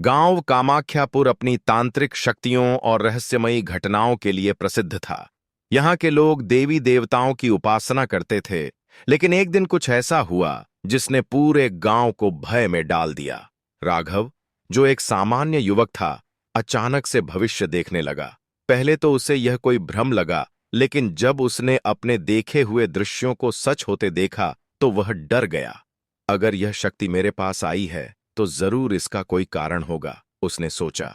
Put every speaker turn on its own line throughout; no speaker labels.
गांव कामाख्यापुर अपनी तांत्रिक शक्तियों और रहस्यमयी घटनाओं के लिए प्रसिद्ध था। यहाँ के लोग देवी देवताओं की उपासना करते थे, लेकिन एक दिन कुछ ऐसा हुआ जिसने पूरे गांव को भय में डाल दिया। राघव, जो एक सामान्य युवक था, अचानक से भविष्य देखने लगा। पहले तो उसे यह कोई भ्रम लगा, लेकिन जब उसने अपने देखे हुए दृश्यों को सच होते देखा तो वह डर गया। अगर यह शक्ति मेरे पास आई है तो जरूर इसका कोई कारण होगा, उसने सोचा।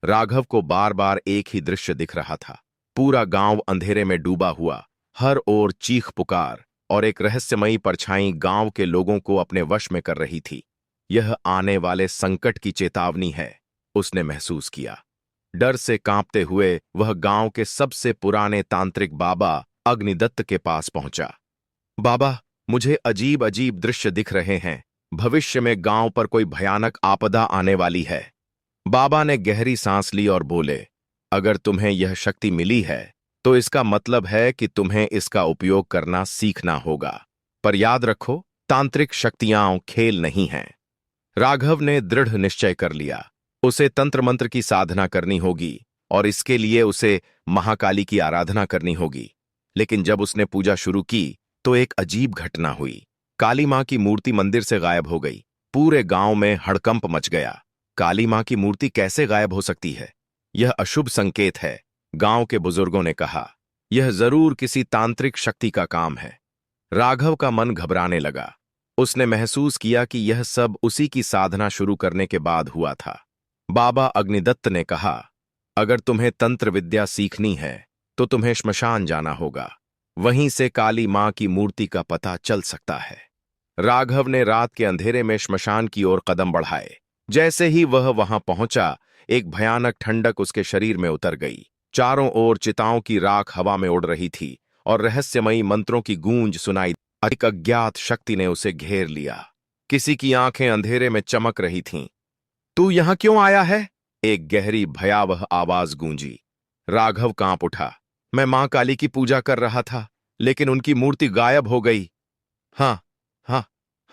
राघव को बार बार एक ही दृश्य दिख रहा था। पूरा गांव अंधेरे में डूबा हुआ, हर ओर चीख पुकार और एक रहस्यमयी परछाई गांव के लोगों को अपने वश में कर रही थी। यह आने वाले संकट की चेतावनी है, उसने महसूस किया। डर से कांपते हुए वह गांव के सबसे पुराने तांत्रिक बाबा अग्निदत्त के पास पहुंचा। बाबा, मुझे अजीब अजीब दृश्य दिख रहे हैं। भविष्य में गांव पर कोई भयानक आपदा आने वाली है। बाबा ने गहरी सांस ली और बोले, अगर तुम्हें यह शक्ति मिली है तो इसका मतलब है कि तुम्हें इसका उपयोग करना सीखना होगा। पर याद रखो, तांत्रिक शक्तियां खेल नहीं हैं। राघव ने दृढ़ निश्चय कर लिया। उसे तंत्र मंत्र की साधना करनी होगी और इसके लिए उसे महाकाली की आराधना करनी होगी। लेकिन जब उसने पूजा शुरू की तो एक अजीब घटना हुई। काली मां की मूर्ति मंदिर से गायब हो गई। पूरे गांव में हड़कंप मच गया। काली मां की मूर्ति कैसे गायब हो सकती है? यह अशुभ संकेत है, गांव के बुजुर्गों ने कहा। यह जरूर किसी तांत्रिक शक्ति का काम है। राघव का मन घबराने लगा। उसने महसूस किया कि यह सब उसी की साधना शुरू करने के बाद हुआ था। बाबा अग्निदत्त ने कहा, अगर तुम्हें तंत्र विद्या सीखनी है तो तुम्हें श्मशान जाना होगा। वहीं से काली मां की मूर्ति का पता चल सकता है। राघव ने रात के अंधेरे में श्मशान की ओर कदम बढ़ाए। जैसे ही वह वहां पहुंचा, एक भयानक ठंडक उसके शरीर में उतर गई। चारों ओर चिताओं की राख हवा में उड़ रही थी और रहस्यमयी मंत्रों की गूंज सुनाई। एक अज्ञात शक्ति ने उसे घेर लिया। किसी की आंखें अंधेरे में चमक रही थीं। तू यहां क्यों आया है? एक गहरी भयावह आवाज गूंजी। राघव कांप उठा। मैं मां काली की पूजा कर रहा था, लेकिन उनकी मूर्ति गायब हो गई। हाँ, हाँ,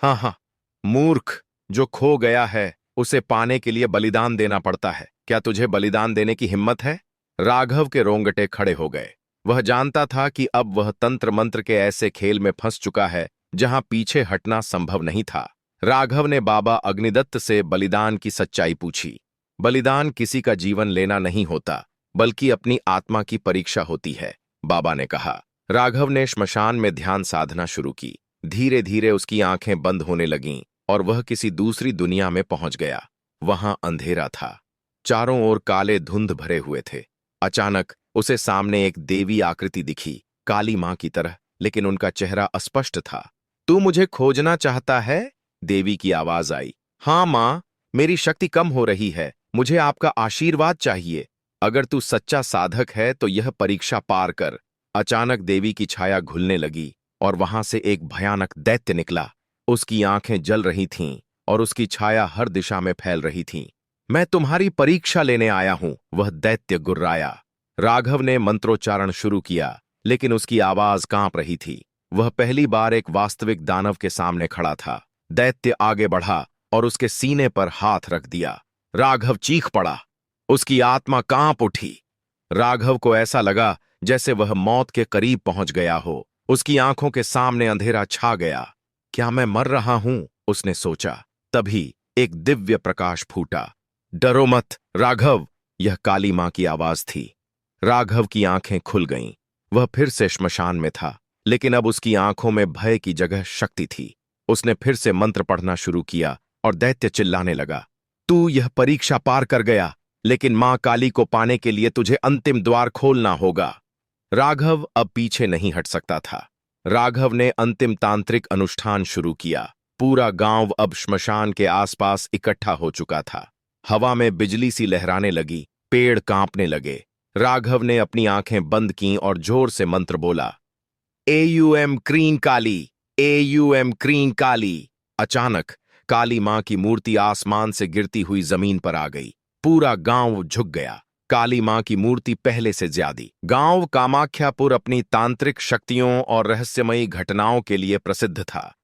हाँ, हाँ। मूर्ख, जो खो गया है उसे पाने के लिए बलिदान देना पड़ता है। क्या तुझे बलिदान देने की हिम्मत है? राघव के रोंगटे खड़े हो गए। वह जानता था कि अब वह तंत्र मंत्र के ऐसे खेल में फंस चुका है जहां पीछे हटना संभव नहीं था। राघव ने बाबा अग्निदत्त से बलिदान की सच्चाई पूछी। बलिदान किसी का जीवन लेना नहीं होता, बल्कि अपनी आत्मा की परीक्षा होती है, बाबा ने कहा। राघव ने श्मशान में ध्यान साधना शुरू की। धीरे धीरे उसकी आंखें बंद होने लगीं और वह किसी दूसरी दुनिया में पहुंच गया। वहां अंधेरा था, चारों ओर काले धुंध भरे हुए थे। अचानक उसे सामने एक देवी आकृति दिखी, काली मां की तरह, लेकिन उनका चेहरा अस्पष्ट था। तू मुझे खोजना चाहता है? देवी की आवाज आई। हाँ मां, मेरी शक्ति कम हो रही है, मुझे आपका आशीर्वाद चाहिए। अगर तू सच्चा साधक है तो यह परीक्षा पार कर। अचानक देवी की छाया घुलने लगी और वहां से एक भयानक दैत्य निकला। उसकी आंखें जल रही थीं और उसकी छाया हर दिशा में फैल रही थी। मैं तुम्हारी परीक्षा लेने आया हूं, वह दैत्य गुर्राया। राघव ने मंत्रोच्चारण शुरू किया, लेकिन उसकी आवाज कांप रही थी। वह पहली बार एक वास्तविक दानव के सामने खड़ा था। दैत्य आगे बढ़ा और उसके सीने पर हाथ रख दिया। राघव चीख पड़ा। उसकी आत्मा कांप उठी। राघव को ऐसा लगा जैसे वह मौत के करीब पहुंच गया हो। उसकी आंखों के सामने अंधेरा छा गया। क्या मैं मर रहा हूं? उसने सोचा। तभी एक दिव्य प्रकाश फूटा। डरो मत राघव, यह काली मां की आवाज थी। राघव की आंखें खुल गईं। वह फिर से श्मशान में था, लेकिन अब उसकी आंखों में भय की जगह शक्ति थी। उसने फिर से मंत्र पढ़ना शुरू किया और दैत्य चिल्लाने लगा। तू यह परीक्षा पार कर गया, लेकिन मां काली को पाने के लिए तुझे अंतिम द्वार खोलना होगा। राघव अब पीछे नहीं हट सकता था। राघव ने अंतिम तांत्रिक अनुष्ठान शुरू किया। पूरा गांव अब श्मशान के आसपास इकट्ठा हो चुका था। हवा में बिजली सी लहराने लगी, पेड़ कांपने लगे। राघव ने अपनी आंखें बंद कीं और जोर से मंत्र बोला। एयूएम क्रीं काली, एयूएम क्रीं काली। अचानक काली मां की मूर्ति आसमान से गिरती हुई जमीन पर आ गई। पूरा गांव झुक गया। काली मां की मूर्ति पहले से ज्यादा। गांव कामाख्यापुर अपनी तांत्रिक शक्तियों और रहस्यमयी घटनाओं के लिए प्रसिद्ध था।